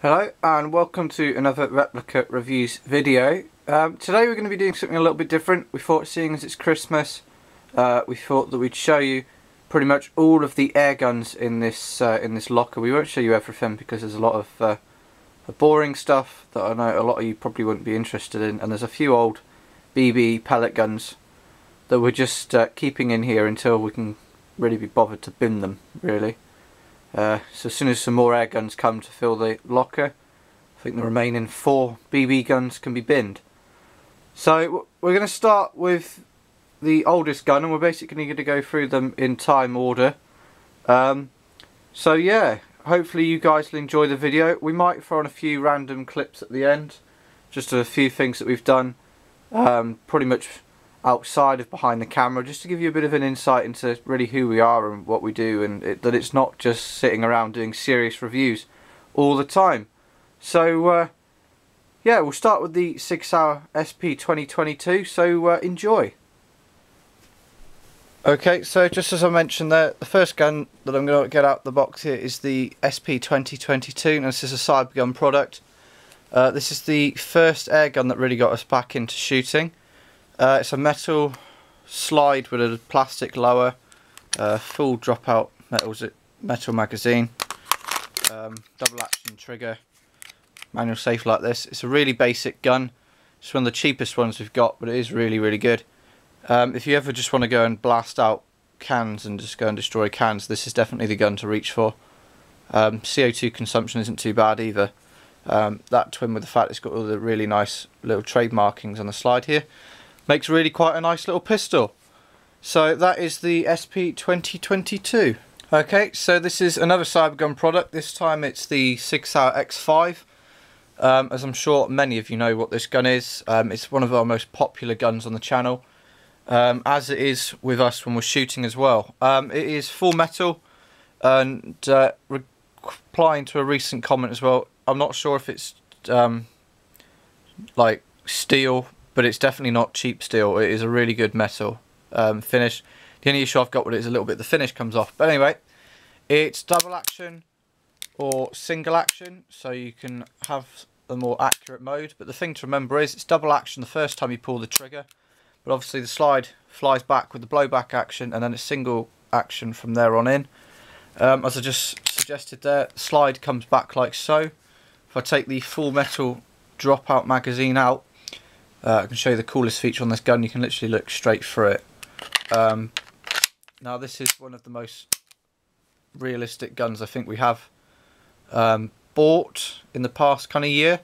Hello and welcome to another Replica Reviews video. Today we're going to be doing something a little bit different. We thought, seeing as it's Christmas, we thought that we'd show you pretty much all of the air guns in this locker. We won't show you everything because there's a lot of boring stuff that I know a lot of you probably wouldn't be interested in, and there's a few old BB pellet guns that we're just keeping in here until we can really be bothered to bin them, really. So as soon as some more air guns come to fill the locker, I think the remaining 4 BB guns can be binned. So we're going to start with the oldest gun, and we're basically going to go through them in time order. So yeah, hopefully you guys will enjoy the video. We might throw on a few random clips at the end, just a few things that we've done pretty much outside of behind the camera, just to give you a bit of an insight into really who we are and what we do, and that it's not just sitting around doing serious reviews all the time. So yeah, we'll start with the 6-hour SP 2022, so enjoy. Okay, so just as I mentioned there, the first gun that I'm going to get out the box here is the SP 2022, and this is a Cybergun product. This is the first air gun that really got us back into shooting. It's a metal slide with a plastic lower, full dropout metal magazine, double action trigger, manual safe like this. It's a really basic gun. It's one of the cheapest ones we've got, but it is really good. If you ever just want to go and blast out cans and just go and destroy cans, this is definitely the gun to reach for. CO2 consumption isn't too bad either. That twin with the fact it's got all the really nice little trade markings on the slide here makes really quite a nice little pistol. So that is the SP 2022. Okay, so this is another Cybergun product. This time it's the 6-hour X5. As I'm sure many of you know what this gun is, it's one of our most popular guns on the channel, as it is with us when we're shooting as well. It is full metal, and replying to a recent comment as well, I'm not sure if it's like steel, but it's definitely not cheap steel. It is a really good metal finish. The only issue I've got with it is a little bit the finish comes off. But anyway, it's double action or single action, so you can have a more accurate mode. But the thing to remember is it's double action the first time you pull the trigger, but obviously the slide flies back with the blowback action, and then it's single action from there on in. As I just suggested there, the slide comes back like so. If I take the full metal dropout magazine out, I can show you the coolest feature on this gun. You can literally look straight through it. Now this is one of the most realistic guns I think we have bought in the past kind of year.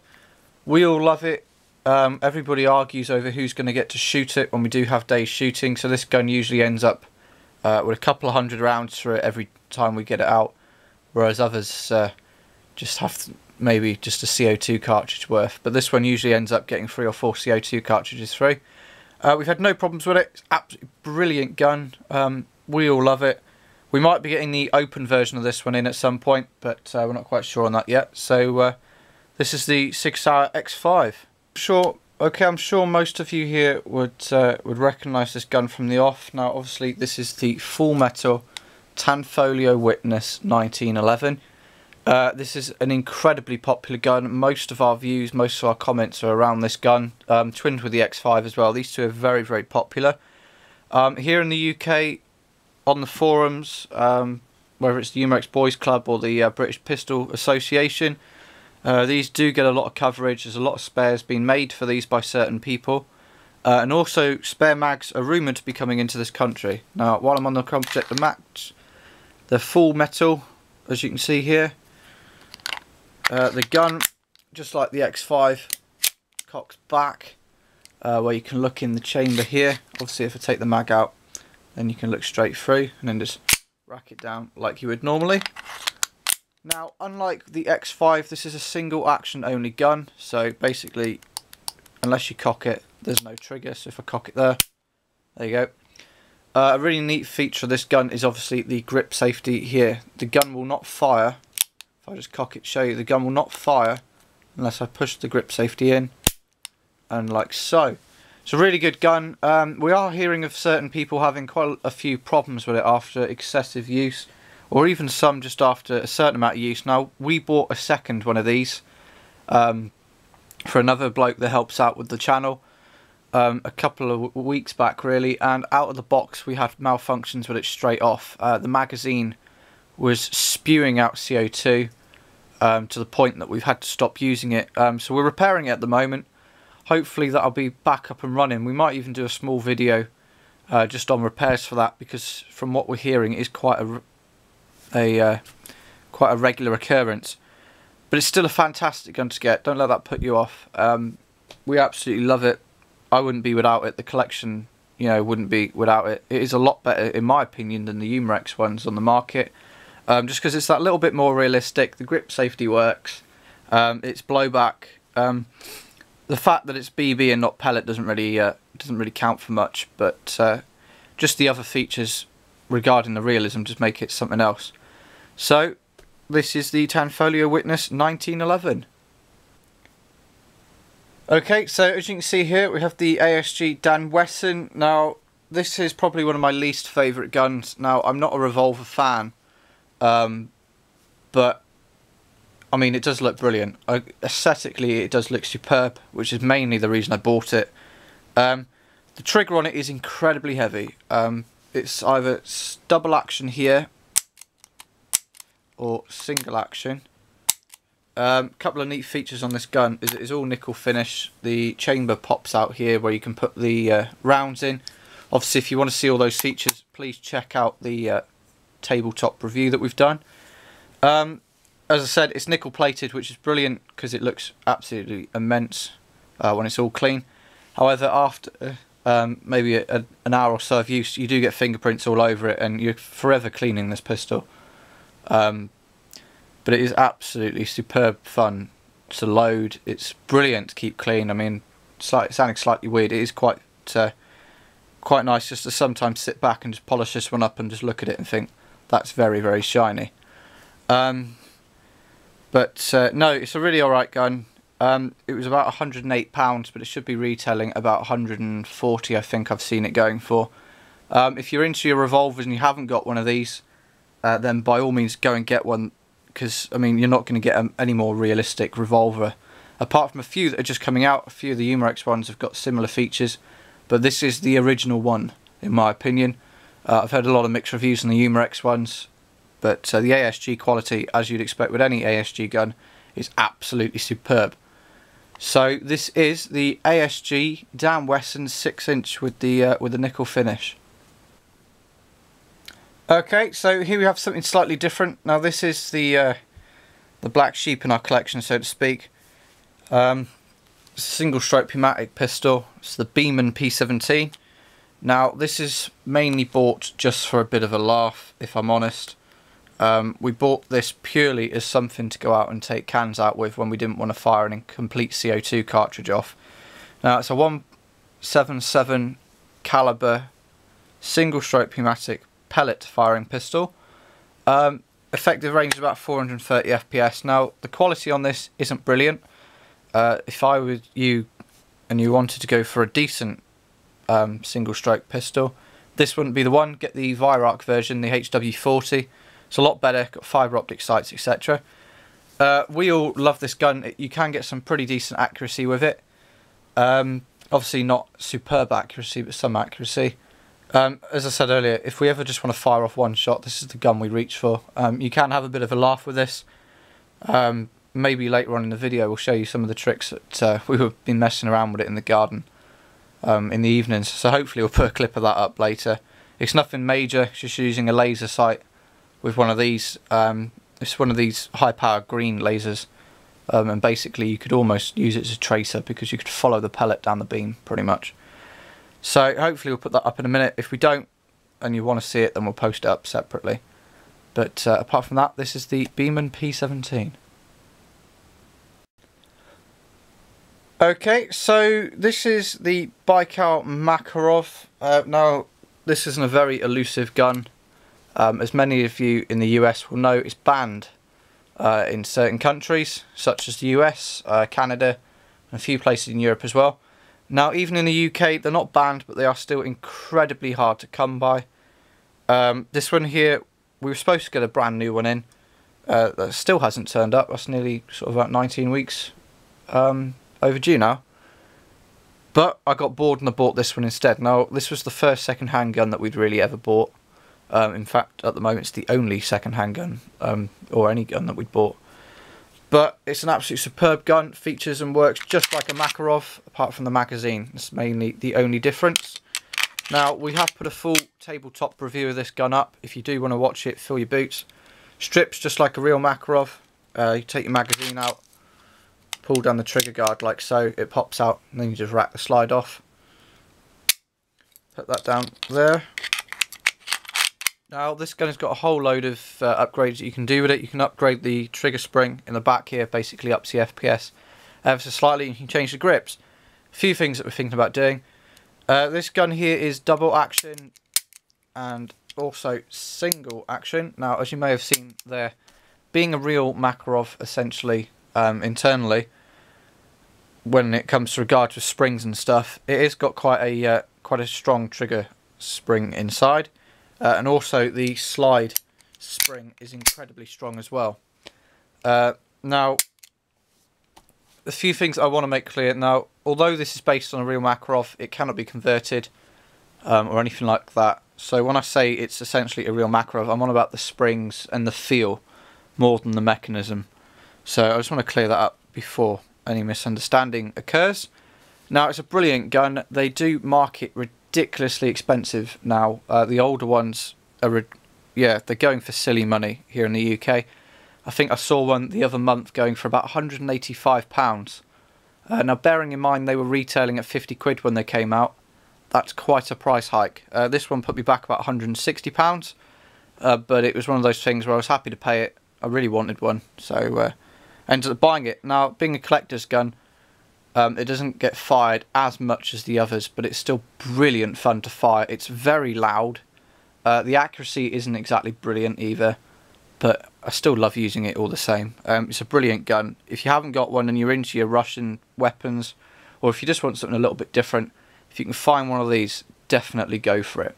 We all love it. Everybody argues over who's going to get to shoot it when we do have days shooting, so this gun usually ends up with a couple of 100 rounds for it every time we get it out, whereas others just have maybe just a CO2 cartridge worth, but this one usually ends up getting 3 or 4 CO2 cartridges through. We've had no problems with it. It's absolutely brilliant gun. We all love it. We might be getting the open version of this one in at some point, but we're not quite sure on that yet. So this is the 6-hour X5. I'm sure most of you here would recognise this gun from the off. Now obviously this is the full metal Tanfolio Witness 1911. This is an incredibly popular gun. Most of our views, most of our comments are around this gun, twinned with the X5 as well. These two are very popular. Here in the UK, on the forums, whether it's the Umarex Boys Club or the British Pistol Association, these do get a lot of coverage. There's a lot of spares being made for these by certain people. And also spare mags are rumoured to be coming into this country. Now while I'm on the subject of mags, they're full metal, as you can see here. The gun, just like the X5, cocks back, where you can look in the chamber here. Obviously if I take the mag out, then you can look straight through and then just rack it down like you would normally. Now unlike the X5, this is a single action only gun, so basically unless you cock it, there's no trigger. So if I cock it there you go. A really neat feature of this gun is obviously the grip safety here. The gun will not fire. If I just cock it, show you, the gun will not fire unless I push the grip safety in, and like so. It's a really good gun. We are hearing of certain people having quite a few problems with it after excessive use, or even some just after a certain amount of use. Now we bought a second one of these for another bloke that helps out with the channel a couple of weeks back really, and out of the box we had malfunctions with it straight off. The magazine was spewing out CO2 to the point that we've had to stop using it, so we're repairing it at the moment. Hopefully that'll be back up and running. We might even do a small video just on repairs for that, because from what we're hearing it is quite a regular occurrence. But it's still a fantastic gun to get. Don't let that put you off. We absolutely love it. I wouldn't be without it. The collection, you know, wouldn't be without it. It is a lot better, in my opinion, than the Umarex ones on the market. Just because it's that little bit more realistic. The grip safety works. It's blowback. The fact that it's BB and not pellet doesn't really count for much. But just the other features regarding the realism just make it something else. So this is the Tanfolio Witness 1911. Okay, so as you can see here we have the ASG Dan Wesson. Now this is probably one of my least favourite guns. Now I'm not a revolver fan, but I mean it does look brilliant. Aesthetically it does look superb, which is mainly the reason I bought it. The trigger on it is incredibly heavy. It's either double action here or single action. Couple of neat features on this gun is it is all nickel finish. The chamber pops out here where you can put the rounds in. Obviously if you want to see all those features, please check out the tabletop review that we've done. As I said, it's nickel plated, which is brilliant because it looks absolutely immense when it's all clean. However, after maybe an hour or so of use, you do get fingerprints all over it and you're forever cleaning this pistol. But it is absolutely superb fun to load. It's brilliant to keep clean. I mean, sounding slightly weird, it is quite nice just to sometimes sit back and just polish this one up and just look at it and think that's very, very shiny. No, it's a really alright gun. It was about £108, but it should be retailing about 140, I think I've seen it going for. If you're into your revolvers and you haven't got one of these, then by all means go and get one, because I mean you're not going to get any more realistic revolver, apart from a few that are just coming out. A few of the Humerx ones have got similar features, but this is the original one in my opinion. I've heard a lot of mixed reviews on the Humerx ones, but the ASG quality, as you'd expect with any ASG gun, is absolutely superb. So this is the ASG Dan Wesson 6" with the nickel finish. Okay, so here we have something slightly different. Now this is the black sheep in our collection, so to speak. Single stroke pneumatic pistol. It's the BEAMAN P17. Now this is mainly bought just for a bit of a laugh, if I'm honest. We bought this purely as something to go out and take cans out with when we didn't want to fire an incomplete CO2 cartridge off. Now it's a 177 caliber single stroke pneumatic pellet firing pistol. Effective range is about 430 FPS. Now the quality on this isn't brilliant. If I were you and you wanted to go for a decent single stroke pistol, this wouldn't be the one. Get the Viarc version, the HW40. It's a lot better, got fibre optic sights, etc. We all love this gun. You can get some pretty decent accuracy with it. Obviously not superb accuracy, but some accuracy. As I said earlier, if we ever just want to fire off one shot, this is the gun we reach for. You can have a bit of a laugh with this. Maybe later on in the video we'll show you some of the tricks that we've been messing around with it in the garden in the evenings. So hopefully we'll put a clip of that up later. It's nothing major, it's just using a laser sight with one of these. It's one of these high power green lasers, and basically you could almost use it as a tracer because you could follow the pellet down the beam pretty much. So hopefully we'll put that up in a minute. If we don't and you want to see it, then we'll post it up separately. But apart from that, this is the BEAMAN P17. Okay, so this is the Baikal Makarov. Now this isn't a very elusive gun. As many of you in the US will know, it's banned in certain countries such as the US, Canada, and a few places in Europe as well. Now even in the UK they're not banned, but they are still incredibly hard to come by. This one here, we were supposed to get a brand new one in. That still hasn't turned up. That's nearly sort of about 19 weeks overdue now. But I got bored and I bought this one instead. Now, this was the first second-hand gun that we'd really ever bought. In fact, at the moment, it's the only second-hand gun, or any gun that we'd bought. But it's an absolute superb gun, features and works just like a Makarov, apart from the magazine. It's mainly the only difference. Now, we have put a full tabletop review of this gun up. If you do want to watch it, fill your boots. Strips just like a real Makarov. You take your magazine out, pull down the trigger guard like so, it pops out, and then you just rack the slide off. Put that down there. Now this gun has got a whole load of upgrades that you can do with it. You can upgrade the trigger spring in the back here, basically ups the FPS ever so slightly. You can change the grips. A few things that we're thinking about doing. This gun here is double action and also single action. Now, as you may have seen there, being a real Makarov essentially internally, when it comes to regard to springs and stuff, it has got quite a strong trigger spring inside. And also the slide spring is incredibly strong as well. Now, a few things I want to make clear. Now, although this is based on a real Makarov, it cannot be converted or anything like that. So when I say it's essentially a real Makarov, I'm on about the springs and the feel more than the mechanism. So I just want to clear that up before any misunderstanding occurs. Now, it's a brilliant gun. They do market ridiculously expensive now. The older ones are, they're going for silly money here in the UK. I think I saw one the other month going for about £185. Now, bearing in mind they were retailing at 50 quid when they came out, that's quite a price hike. This one put me back about £160, but it was one of those things where I was happy to pay it. I really wanted one, so ended up buying it. Now, being a collector's gun, it doesn't get fired as much as the others, but it's still brilliant fun to fire. It's very loud. The accuracy isn't exactly brilliant either, but I still love using it all the same. It's a brilliant gun. If you haven't got one and you're into your Russian weapons, or if you just want something a little bit different, if you can find one of these, definitely go for it.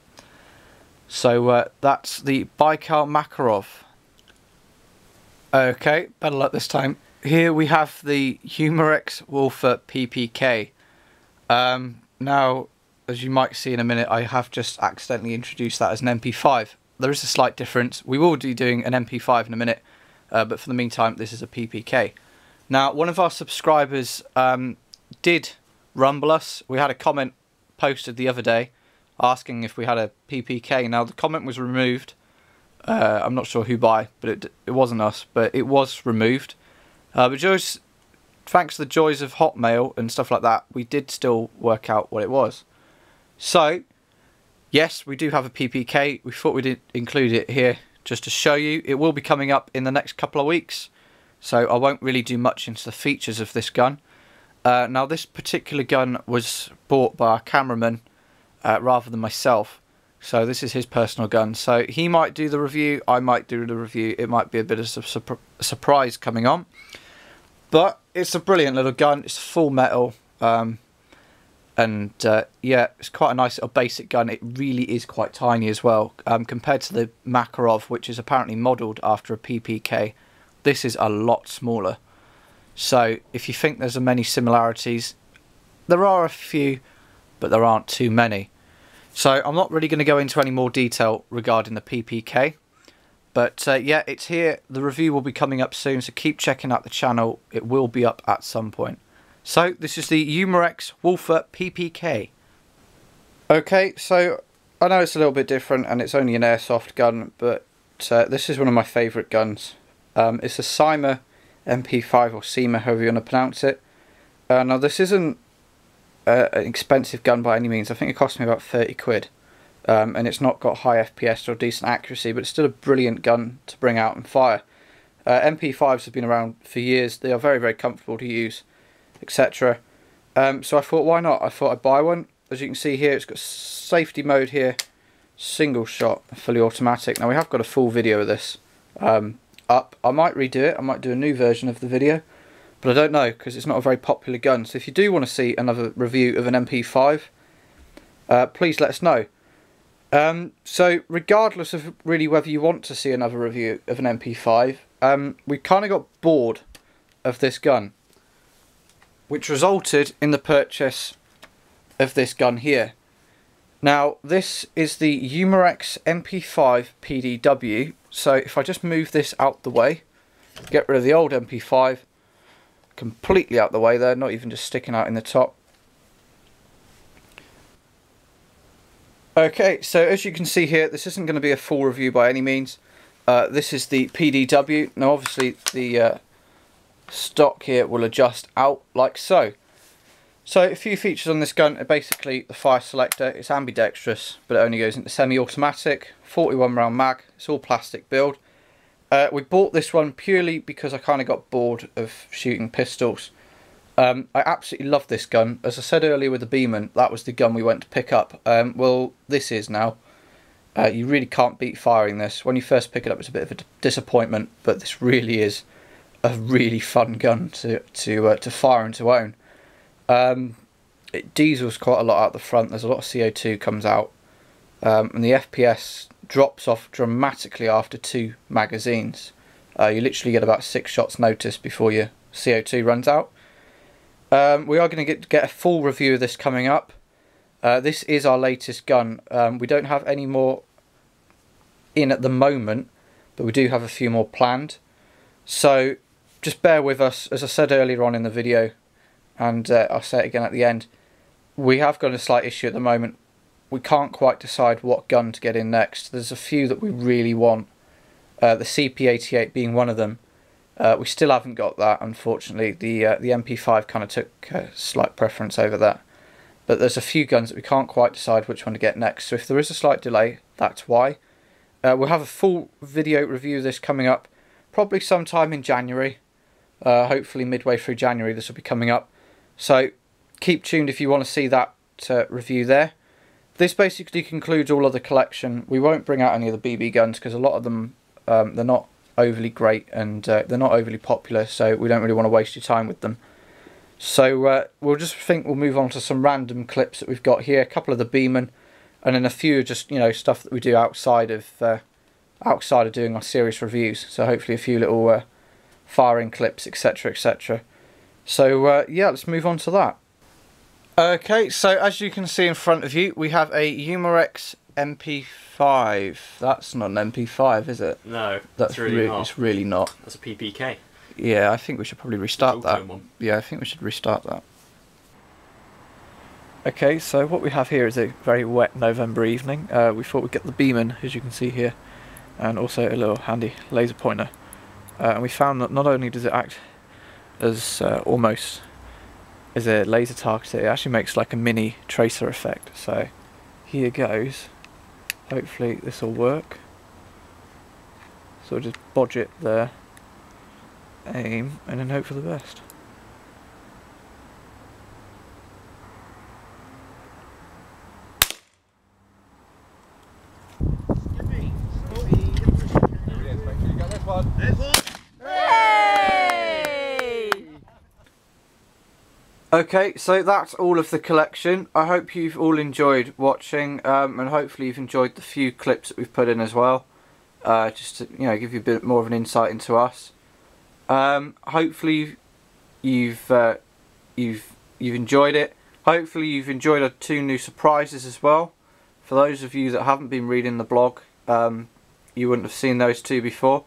So that's the Baikal Makarov. Okay, better luck this time. Here we have the Humerx Wolfer PPK. Now, as you might see in a minute, I have just accidentally introduced that as an MP5. There is a slight difference. We will be doing an MP5 in a minute, but for the meantime, this is a PPK. Now, one of our subscribers did rumble us. We had a comment posted the other day asking if we had a PPK. Now, the comment was removed. I'm not sure who by, but it wasn't us, but it was removed. But thanks to the joys of Hotmail and stuff like that, we did still work out what it was. So, yes, we do have a PPK. We thought we'd include it here just to show you. It will be coming up in the next couple of weeks, so I won't really do much into the features of this gun. Now, this particular gun was bought by our cameraman rather than myself. So this is his personal gun. So he might do the review, I might do the review. It might be a bit of a surprise coming on. But it's a brilliant little gun. It's full metal. Yeah, it's quite a nice little basic gun. It really is quite tiny as well. Compared to the Makarov, which is apparently modelled after a PPK, this is a lot smaller. So if you think there's many similarities, there are a few, but there aren't too many. So I'm not really going to go into any more detail regarding the PPK. But yeah, it's here. The review will be coming up soon, so keep checking out the channel. It will be up at some point. So this is the Umarex Wolfer PPK. Okay, so I know it's a little bit different and it's only an airsoft gun, but this is one of my favourite guns. It's a Cyma MP5 or Cyma, however you want to pronounce it. Now this isn't an expensive gun by any means. I think it cost me about 30 quid. And it's not got high FPS or decent accuracy, but it's still a brilliant gun to bring out and fire. MP5s have been around for years. They are very, very comfortable to use, etc. So I thought, why not? I thought I'd buy one. As you can see here, it's got safety mode here, single shot, fully automatic. Now we have got a full video of this up. I might redo it. I might do a new version of the video, but I don't know because it's not a very popular gun. So if you do want to see another review of an MP5, please let us know. So regardless of really whether you want to see another review of an MP5, we kind of got bored of this gun. which resulted in the purchase of this gun here. Now this is the Umarex MP5 PDW, so if I just move this out the way, get rid of the old MP5, completely out the way there, not even just sticking out in the top. Okay, so as you can see here, this isn't going to be a full review by any means. This is the PDW. Now obviously the stock here will adjust out like so. So a few features on this gun are basically the fire selector. It's ambidextrous, but it only goes into semi-automatic, 41 round mag, it's all plastic build. We bought this one purely because I kind of got bored of shooting pistols. I absolutely love this gun. As I said earlier with the BEAMAN, that was the gun we went to pick up. Well, this is now. You really can't beat firing this. When you first pick it up, it's a bit of a disappointment, but this really is a really fun gun to fire and to own. It diesels quite a lot out the front. There's a lot of CO2 comes out, and the FPS drops off dramatically after 2 magazines. You literally get about 6 shots notice before your CO2 runs out. We are going to get a full review of this coming up. This is our latest gun. We don't have any more in at the moment, but we do have a few more planned. So just bear with us. As I said earlier on in the video, and I'll say it again at the end, we have got a slight issue at the moment. We can't quite decide what gun to get in next. There's a few that we really want, the CP88 being one of them. We still haven't got that, unfortunately. The MP5 kind of took a slight preference over that. But there's a few guns that we can't quite decide which one to get next. So if there is a slight delay, that's why. We'll have a full video review of this coming up, probably sometime in January. Hopefully midway through January this will be coming up. So keep tuned if you want to see that review there. This basically concludes all of the collection. We won't bring out any of the BB guns because a lot of them, they're not overly great and they're not overly popular, so we don't really want to waste your time with them. So we'll move on to some random clips that we've got here, a couple of the BEAMAN, and then a few just, you know, stuff that we do outside of doing our serious reviews. So hopefully a few little firing clips, etc, etc. So yeah, let's move on to that. Okay, so as you can see in front of you, we have a Humerx MP5. That's not an MP5, is it? No, that's really not. It's really not. That's a PPK. Yeah, I think we should probably restart that. Yeah, I think we should restart that. Okay, so what we have here is a very wet November evening. We thought we'd get the BEAMAN, as you can see here, and also a little handy laser pointer. And we found that not only does it act as almost as a laser targeter, it actually makes like a mini tracer effect. So here goes. Hopefully this will work. So just bodge it there, aim, and then hope for the best. Okay, so that's all of the collection. I hope you've all enjoyed watching, and hopefully you've enjoyed the few clips that we've put in as well, just to, you know, give you a bit more of an insight into us. Hopefully you've enjoyed it. Hopefully you've enjoyed our 2 new surprises as well. For those of you that haven't been reading the blog, you wouldn't have seen those 2 before.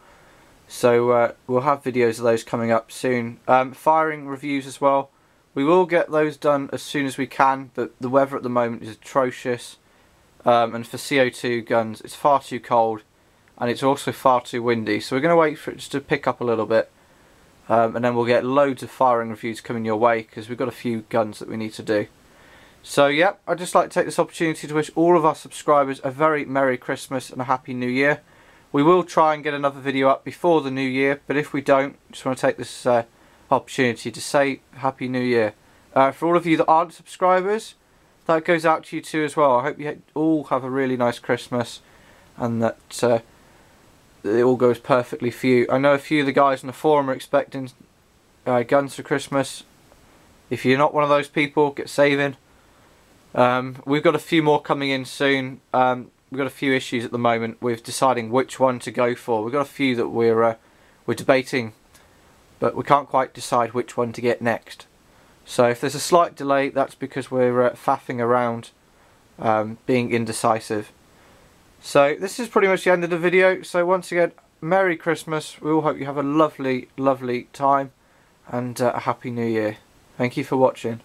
So we'll have videos of those coming up soon. Firing reviews as well. We will get those done as soon as we can, but the weather at the moment is atrocious. And for CO2 guns, it's far too cold, and it's also far too windy. So we're going to wait for it just to pick up a little bit. And then we'll get loads of firing reviews coming your way, because we've got a few guns that we need to do. So yeah, I'd just like to take this opportunity to wish all of our subscribers a very Merry Christmas and a Happy New Year. We will try and get another video up before the New Year, but if we don't, just want to take this opportunity to say Happy New Year. For all of you that aren't subscribers, that goes out to you too as well. I hope you all have a really nice Christmas, and that it all goes perfectly for you. I know a few of the guys on the forum are expecting guns for Christmas. If you're not one of those people, get saving. We've got a few more coming in soon. We've got a few issues at the moment with deciding which one to go for. We've got a few that we're debating, but we can't quite decide which one to get next. So if there's a slight delay, that's because we're faffing around, being indecisive. So this is pretty much the end of the video. So once again, Merry Christmas. We all hope you have a lovely, lovely time, and a Happy New Year. Thank you for watching.